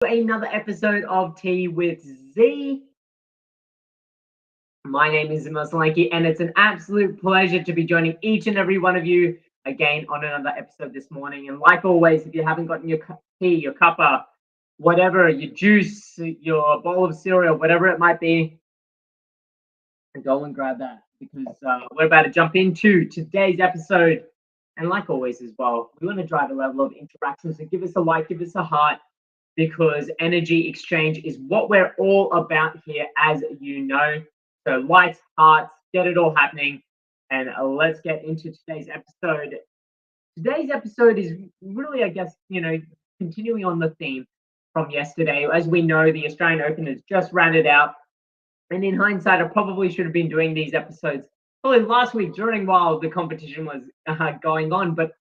Another episode of Tea with Z. My name is Masalanki, and it's an absolute pleasure to be joining each and every one of you again on another episode this morning. And like always, if you haven't gotten your tea, your cuppa, whatever, your juice, your bowl of cereal, whatever it might be, go and grab that because we're about to jump into today's episode. And like always, as well, we want to drive a level of interaction. So give us a like, give us a heart, because energy exchange is what we're all about here, as you know. So likes, hearts, get it all happening. And let's get into today's episode. Today's episode is really, I guess, continuing on the theme from yesterday. As we know, the Australian Open has just rounded out. And in hindsight, I probably should have been doing these episodes probably last week while the competition was going on. But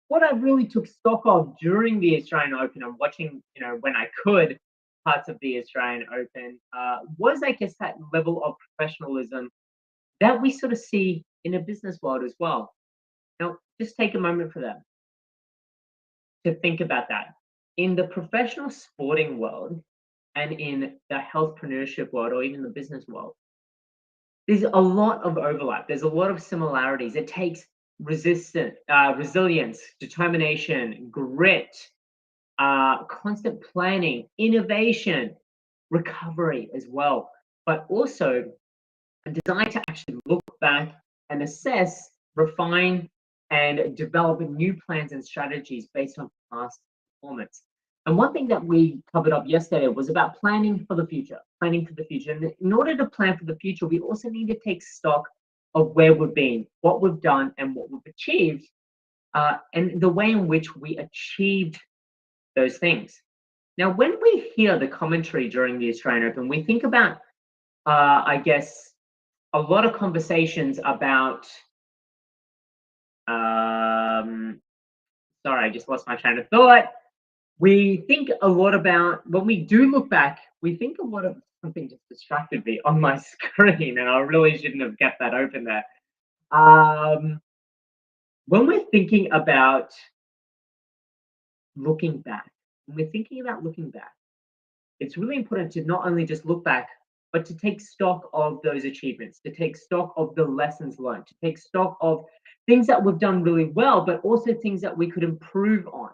what I really took stock of during the Australian Open and watching, when I could, parts of the Australian Open, was, I guess, that level of professionalism that we sort of see in a business world as well. Now, just take a moment for that to think about that. In the professional sporting world and in the healthpreneurship world or even the business world, there's a lot of overlap. There's a lot of similarities. It takes resilience, determination, grit, constant planning, innovation, recovery as well, but also a desire to actually look back and assess, refine, and develop new plans and strategies based on past performance. And one thing that we covered up yesterday was about planning for the future, planning for the future. And in order to plan for the future, we also need to take stock of where we've been, what we've done, and what we've achieved, and the way in which we achieved those things. Now, when we hear the commentary during the Australian Open, we think about, I guess, a lot of conversations about, sorry, I just lost my train of thought. We think a lot about, when we do look back, we think a lot of something just distracted me on my screen, and I really shouldn't have kept that open there. When we're thinking about looking back, it's really important to not only just look back, but to take stock of those achievements, to take stock of the lessons learned, to take stock of things that we've done really well, but also things that we could improve on.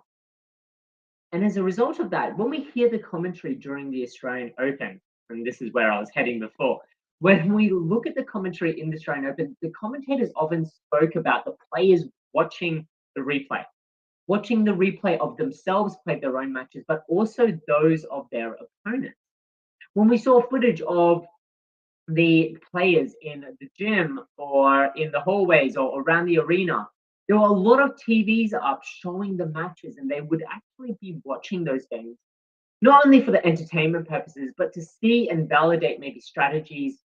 And as a result of that, when we hear the commentary during the Australian Open, and this is where I was heading before, when we look at the commentary in the Australian Open, the commentators often spoke about the players watching the replay of themselves play their own matches, but also those of their opponents. When we saw footage of the players in the gym or in the hallways or around the arena, there were a lot of TVs up showing the matches, and they would actually be watching those games, not only for the entertainment purposes, but to see and validate maybe strategies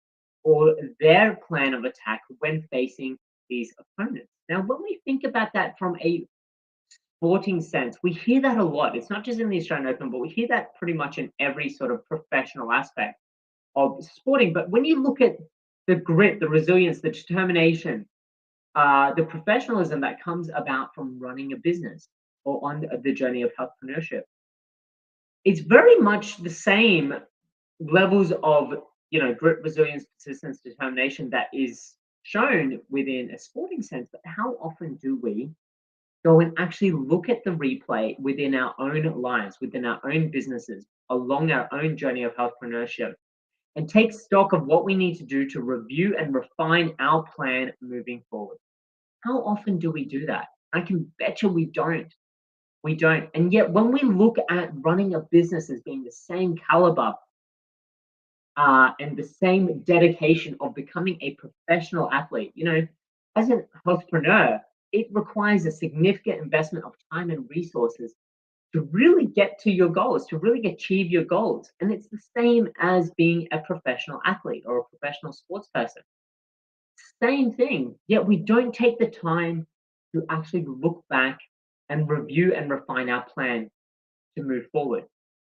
or their plan of attack when facing these opponents. Now, when we think about that from a sporting sense, we hear that a lot. It's not just in the Australian Open, but we hear that pretty much in every sort of professional aspect of sporting. But when you look at the grit, the resilience, the determination, the professionalism that comes about from running a business or on the journey of healthpreneurship, it's very much the same levels of grit, resilience, persistence, determination that is shown within a sporting sense. But how often do we go and actually look at the replay within our own lives, within our own businesses, along our own journey of healthpreneurship, and take stock of what we need to do to review and refine our plan moving forward? How often do we do that? I can bet you we don't. We don't. And yet, when we look at running a business as being the same caliber and the same dedication of becoming a professional athlete, as an entrepreneur, it requires a significant investment of time and resources to really get to your goals, to really achieve your goals. And it's the same as being a professional athlete or a professional sports person. Same thing, yet we don't take the time to actually look back and review and refine our plan to move forward.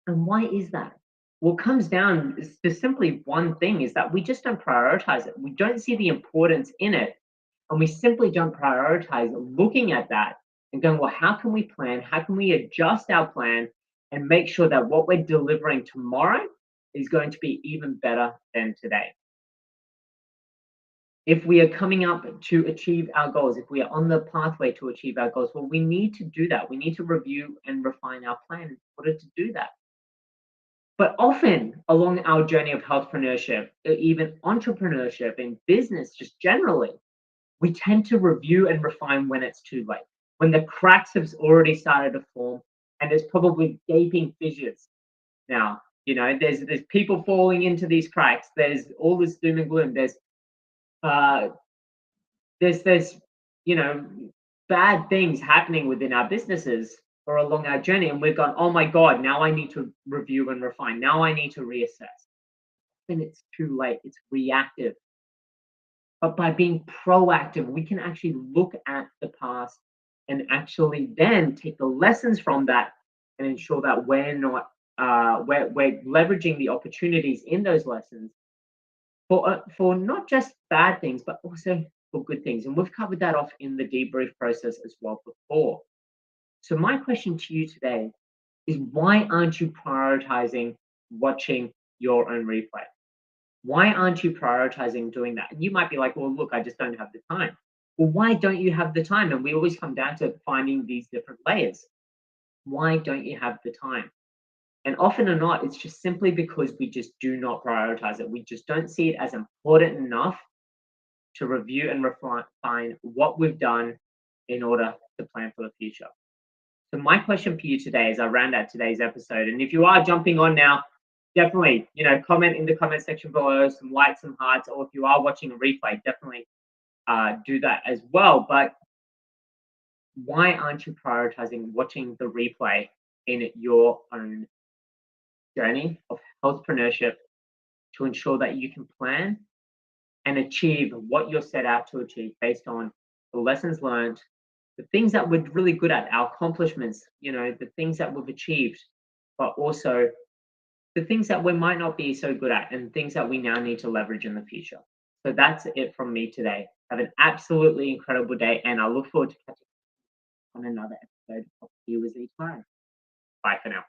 And why is that? What comes down to simply one thing, is that we just don't prioritize it. We don't see the importance in it. And we simply don't prioritize looking at that and going, well, how can we plan? How can we adjust our plan and make sure that what we're delivering tomorrow is going to be even better than today. If we are coming up to achieve our goals, if we are on the pathway to achieve our goals, well, we need to do that. We need to review and refine our plan in order to do that. But often along our journey of healthpreneurship, even entrepreneurship and business, just generally, we tend to review and refine when it's too late, when the cracks have already started to form, and there's probably gaping fissures now. There's people falling into these cracks. There's all this doom and gloom. Uh, there's you know bad things happening within our businesses or along our journey, and we've gone, oh my god, now I need to review and refine. Now I need to reassess. And it's too late. It's reactive. But by being proactive, we can actually look at the past and actually then take the lessons from that and ensure that we're not we're leveraging the opportunities in those lessons for not just bad things, but also for good things. And we've covered that off in the debrief process as well before. So my question to you today is, why aren't you prioritizing watching your own replay? Why aren't you prioritizing doing that? And you might be like, well, look, I just don't have the time. Well, why don't you have the time? And we always come down to finding these different layers. Why don't you have the time? And often or not, it's just simply because we just do not prioritize it. We just don't see it as important enough to review and refine what we've done in order to plan for the future. So my question for you today, as I round out today's episode, and if you are jumping on now, definitely, comment in the comment section below, some likes, some hearts, or if you are watching a replay, definitely do that as well. But why aren't you prioritizing watching the replay in your own journey of healthpreneurship to ensure that you can plan and achieve what you're set out to achieve based on the lessons learned, the things that we're really good at, our accomplishments, the things that we've achieved, but also the things that we might not be so good at and things that we now need to leverage in the future. So that's it from me today. Have an absolutely incredible day, and I look forward to catching up on another episode of You Is Each Tomorrow. Bye for now.